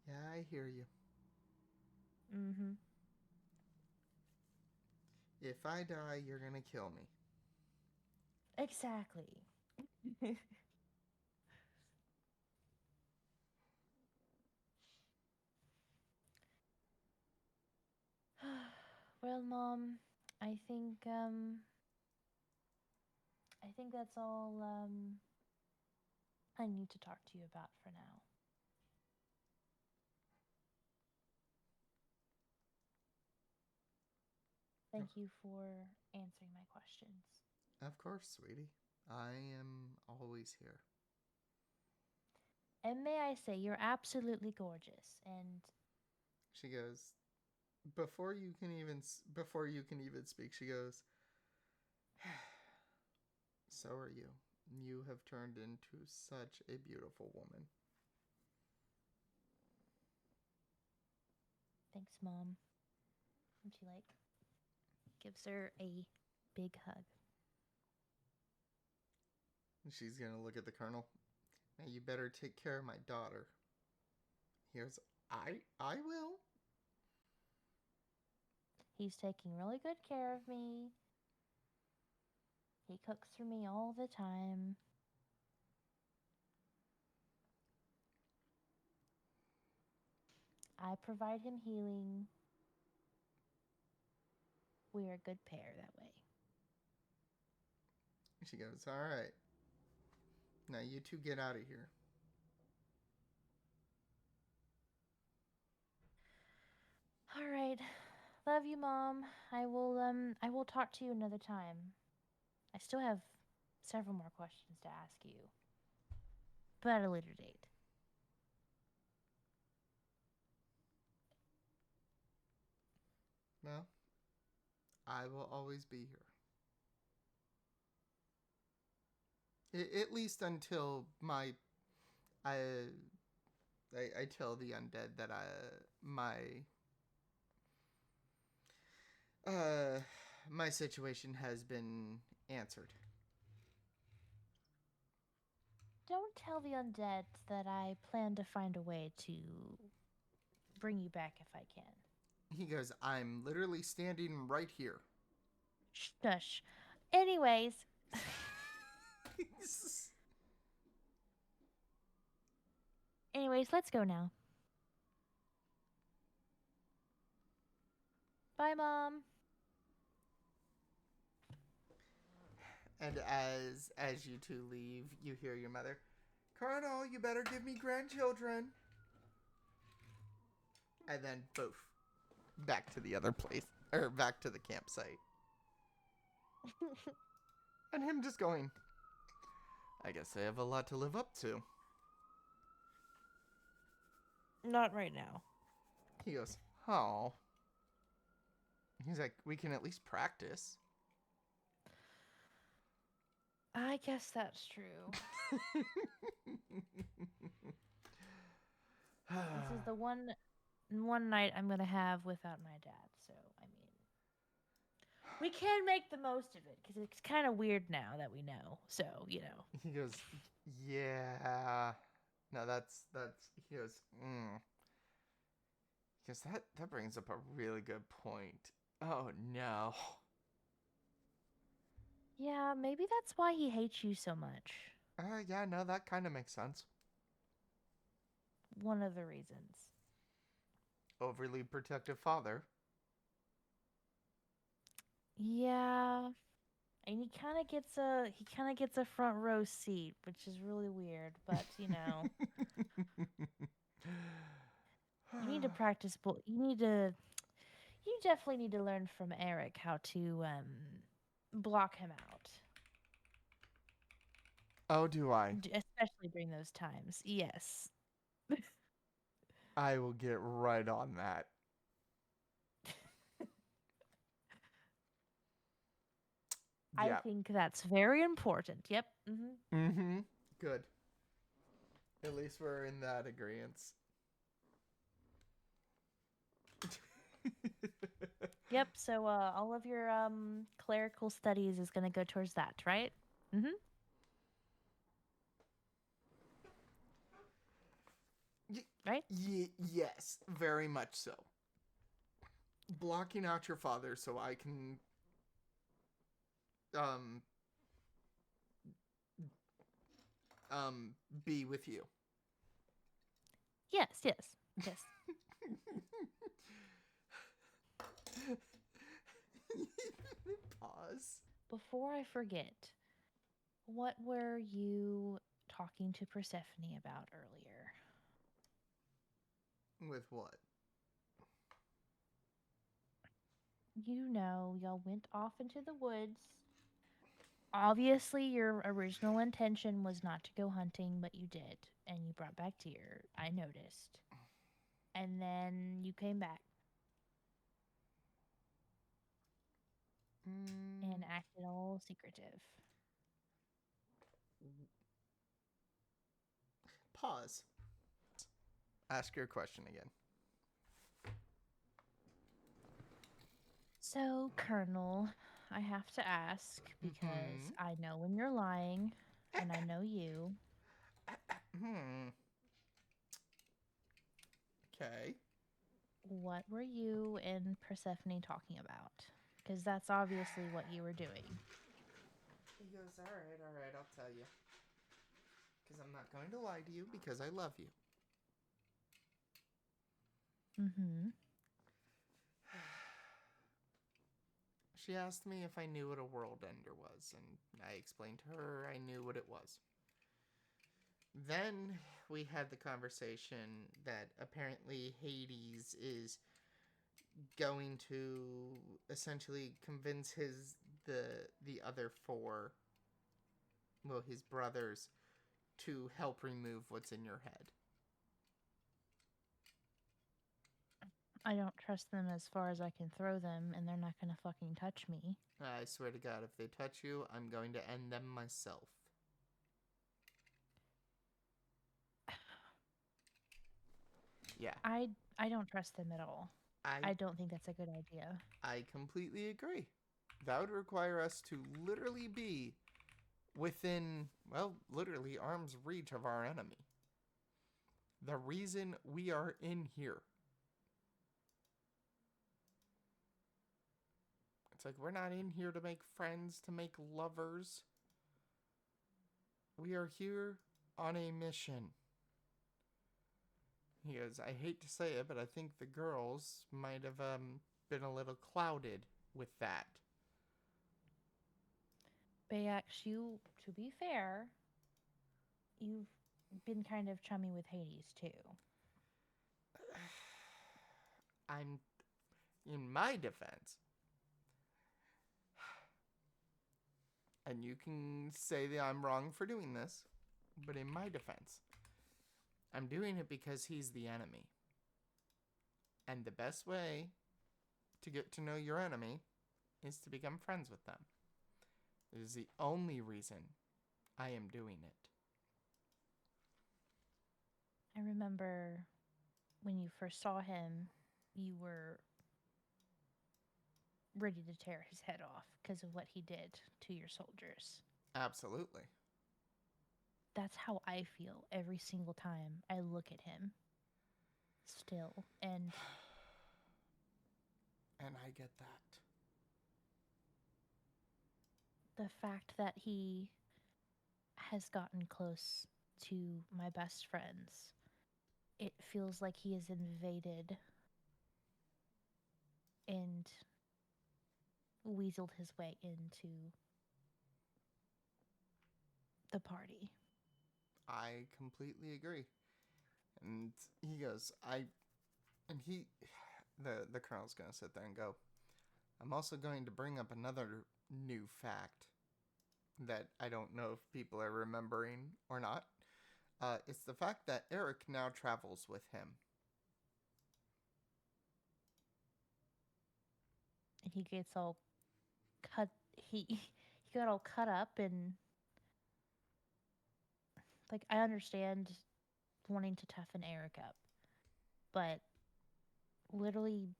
Yeah, I hear you. Mm-hmm. If I die, you're gonna kill me. Exactly. Well, Mom, I think um I think that's all I need to talk to you about for now. Thank you for answering my questions. Of course, sweetie. I am always here. And may I say, you're absolutely gorgeous. And She goes, before you can even speak, she goes, so are you. You have turned into such a beautiful woman. thanks, Mom. And she like gives her a big hug. She's gonna look at the colonel. Now you better take care of my daughter. Here's I will. He's taking really good care of me. He cooks for me all the time. I provide him healing. We're a good pair that way. She goes, all right. Now you two get out of here. All right. Love you, Mom. I will talk to you another time. I still have several more questions to ask you, but at a later date. Well, I will always be here. At least until I I tell the undead that uh my situation has been answered. Don't tell the undead that I plan to find a way to bring you back if I can. He goes, I'm literally standing right here. Shush. Anyways, let's go now. Bye, Mom. And as you two leave, you hear your mother, Colonel, you better give me grandchildren. And then poof, back to the other place, or back to the campsite. And him just going, I guess I have a lot to live up to. Not right now. He goes, oh. He's like, we can at least practice. I guess that's true. This is the one night I'm gonna have without my dad. So I mean, we can make the most of it because it's kind of weird now that we know. So you know. He goes, yeah. No, that's. He goes, Because that brings up a really good point. Oh no. Yeah, maybe that's why he hates you so much. Yeah, no, that kind of makes sense. One of the reasons. Overly protective father. Yeah, and he kind of gets a front row seat, which is really weird. But you know, you need to practice. You definitely need to learn from Eric how to block him out, Oh, do I? especially during those times. Yes. I will get right on that. I Yeah. think that's very important. Yep. Mm-hmm. Mm-hmm. Good. At least we're in that agreement. Yep. So all of your clerical studies is going to go towards that, right? Mm-hmm. Right? Yes, very much so. Blocking out your father so I can um be with you. Yes. Yes. Yes. Pause. Before I forget, what were you talking to Persephone about earlier? With what? You know, y'all went off into the woods. Obviously, your original intention was not to go hunting, but you did. And you brought back deer. I noticed. And then you came back and acted all secretive. Pause. Ask your question again. So, Colonel, I have to ask because I know when you're lying, and I know you. Okay. What were you and Persephone talking about? Because that's obviously what you were doing. He goes, all right, I'll tell you. Because I'm not going to lie to you because I love you. Mm-hmm. She asked me if I knew what a world ender was, and I explained to her I knew what it was. Then we had the conversation that apparently Hades is going to essentially convince the other four, well, his brothers, to help remove what's in your head. I don't trust them as far as I can throw them, and they're not gonna fucking touch me. I swear to God, if they touch you, I'm going to end them myself. Yeah. I don't trust them at all. I don't think that's a good idea. I completely agree. That would require us to literally be within, well, literally arm's reach of our enemy. The reason we are in here. It's like we're not in here to make friends, to make lovers. We are here on a mission. He goes, I hate to say it, but I think the girls might have been a little clouded with that. Bayax, you, to be fair, you've been kind of chummy with Hades too. I'm, in my defense, And you can say that I'm wrong for doing this, but in my defense, I'm doing it because he's the enemy. And the best way to get to know your enemy is to become friends with them. It is the only reason I am doing it. I remember when you first saw him, you were ready to tear his head off because of what he did to your soldiers. Absolutely. That's how I feel every single time I look at him still. And And I get that. the fact that he has gotten close to my best friends, it feels like he has invaded and weaseled his way into the party. I completely agree. And he goes, and he, the colonel's going to sit there and go, I'm also going to bring up another new fact that I don't know if people are remembering or not. It's the fact that Eric now travels with him. And he gets all cut. He got all cut up, and like I understand wanting to toughen Eric up, but literally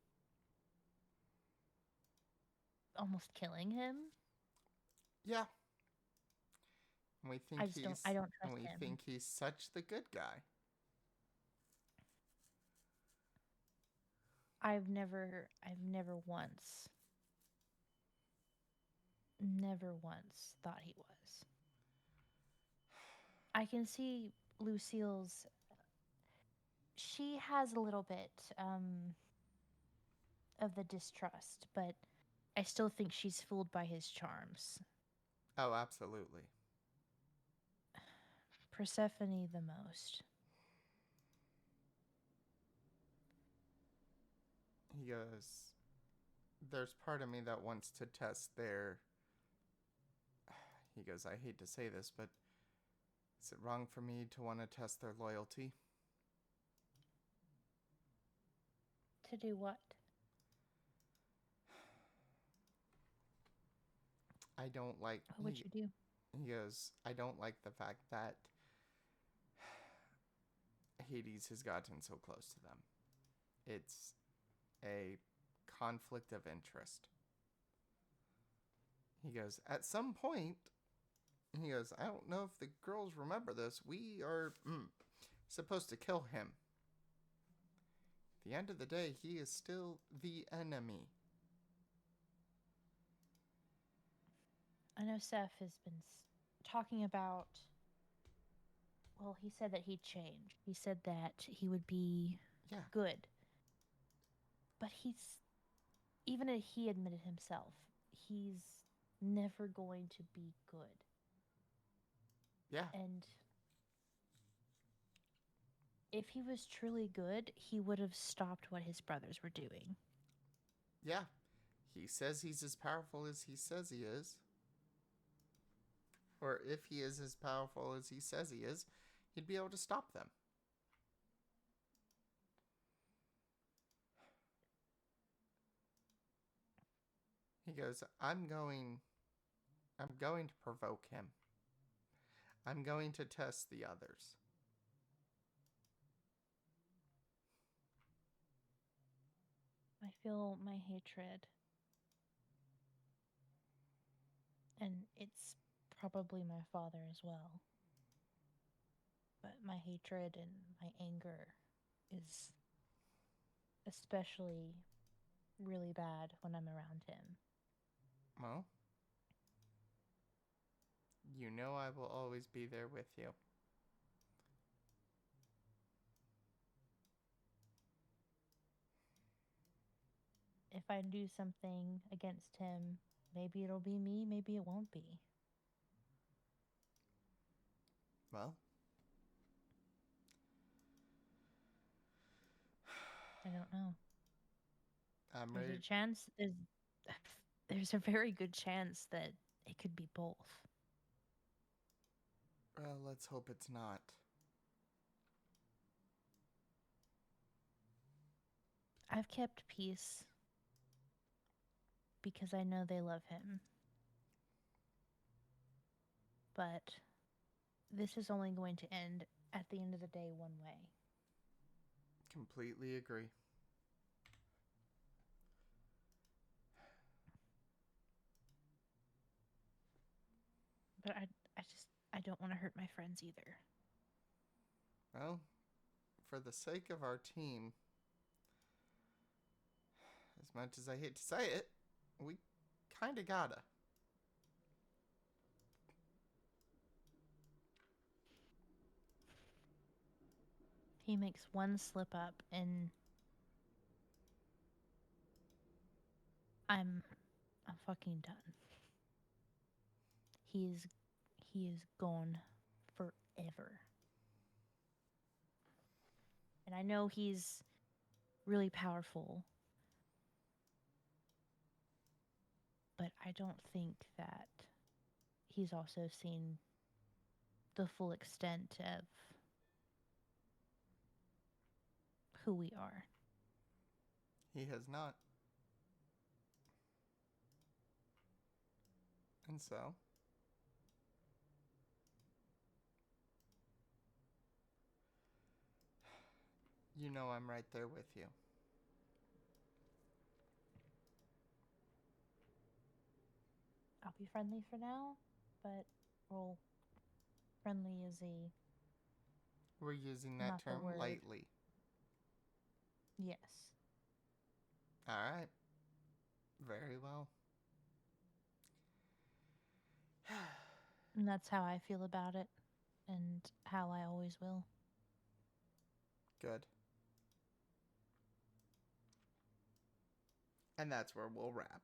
almost killing him. Yeah. And we think I just don't. I don't trust him. he's such the good guy. I've never once thought he was. I can see Lucille's. She has a little bit of the distrust, but I still think she's fooled by his charms. Oh, absolutely. Persephone the most. He goes, there's part of me that wants to test their. He goes, I hate to say this, but is it wrong for me to want to test their loyalty? To do what? I don't like. What would you do? He goes, I don't like the fact that Hades has gotten so close to them. It's a conflict of interest. He goes, at some point, he goes, I don't know if the girls remember this. We are supposed to kill him. At the end of the day, he is still the enemy. I know Seth has been talking about. Well, he said that he'd change. He said that he would be good. But even if he admitted himself, he's never going to be good. Yeah. And if he was truly good, he would have stopped what his brothers were doing. Yeah. He says he's as powerful as he says he is. Or if he is as powerful as he says he is, he'd be able to stop them. He goes, I'm going to provoke him. I'm going to test the others. I feel my hatred. And it's probably my father as well. But my hatred and my anger is especially really bad when I'm around him. Well, you know I will always be there with you. If I do something against him, maybe it'll be me, maybe it won't be. Well, I don't know. I'm There's ready. a chance there's a very good chance that it could be both. Well, let's hope it's not. I've kept peace because I know they love him. But this is only going to end at the end of the day one way. Completely agree. But I don't want to hurt my friends either. Well, for the sake of our team, as much as I hate to say it, we kinda gotta. He makes one slip up and I'm fucking done. He is gone forever. And I know he's really powerful, but I don't think that he's also seen the full extent of who we are. He has not. And so, you know I'm right there with you. I'll be friendly for now, but well, friendly is a We're using that not the term word. lightly. Yes. Alright. Very well. And that's how I feel about it and how I always will. Good. And that's where we'll wrap.